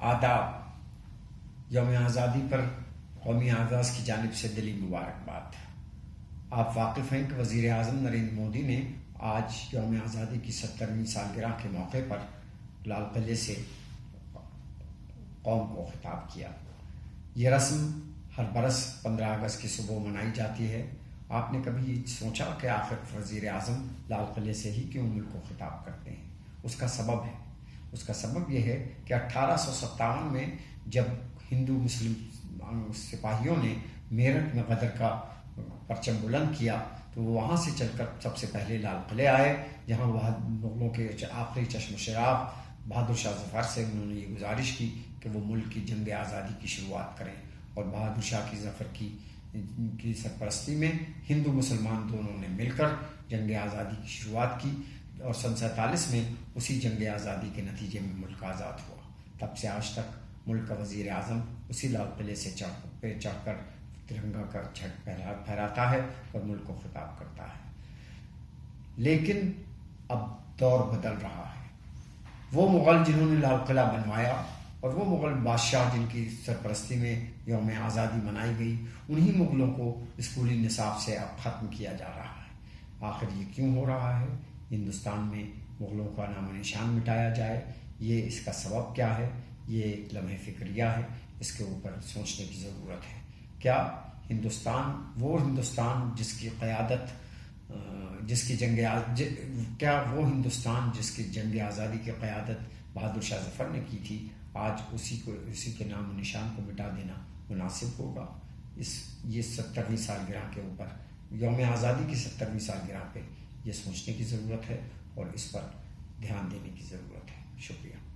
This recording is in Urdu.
آداب۔ یوم آزادی پر قومی آغاز کی جانب سے دلی مبارکباد۔ آپ واقف ہیں کہ وزیر اعظم نریندر مودی نے آج یوم آزادی کی 70ویں سالگرہ کے موقع پر لال قلعے سے قوم کو خطاب کیا۔ یہ رسم ہر برس 15 اگست کی صبح منائی جاتی ہے۔ آپ نے کبھی سوچا کہ آخر وزیر اعظم لال قلعے سے ہی کیوں ملک کو خطاب کرتے ہیں؟ اس کا سبب یہ ہے کہ 1857 میں جب ہندو مسلم سپاہیوں نے میرٹھ میں غدر کا پرچم بلند کیا تو وہ وہاں سے چل کر سب سے پہلے لال قلعے آئے، جہاں مغلوں کے آخری چشم و چراغ بہادر شاہ ظفر سے انہوں نے یہ گزارش کی کہ وہ ملک کی جنگ آزادی کی شروعات کریں، اور بہادر شاہ کی ظفر کی سرپرستی میں ہندو مسلمان دونوں نے مل کر جنگ آزادی کی شروعات کی، اور سن 47 میں اسی جنگ آزادی کے نتیجے میں ملک آزاد ہوا۔ تب سے آج تک ملک کا وزیر اعظم اسی لال قلعے سے چڑھ کر ترنگا کا جھنڈا پھہراتا ہے اور ملک کو خطاب کرتا ہے۔ لیکن اب دور بدل رہا ہے۔ وہ مغل جنہوں نے لال قلعہ بنوایا اور وہ مغل بادشاہ جن کی سرپرستی میں یوم آزادی منائی گئی، انہی مغلوں کو اسکولی نصاب سے اب ختم کیا جا رہا ہے۔ آخر یہ کیوں ہو رہا ہے؟ ہندوستان میں مغلوں کا نام و نشان مٹایا جائے، یہ اس کا سبب کیا ہے؟ یہ ایک لمحہ فکریہ ہے، اس کے اوپر سوچنے کی ضرورت ہے۔ کیا وہ ہندوستان جس کی جنگ آزادی کی قیادت بہادر شاہ ظفر نے کی تھی، آج اسی کے نام و نشان کو مٹا دینا مناسب ہوگا؟ یہ 70ویں سالگرہ کے اوپر، یوم آزادی کی 70ویں سالگرہ پہ یہ سوچنے کی ضرورت ہے اور اس پر دھیان دینے کی ضرورت ہے۔ شکریہ۔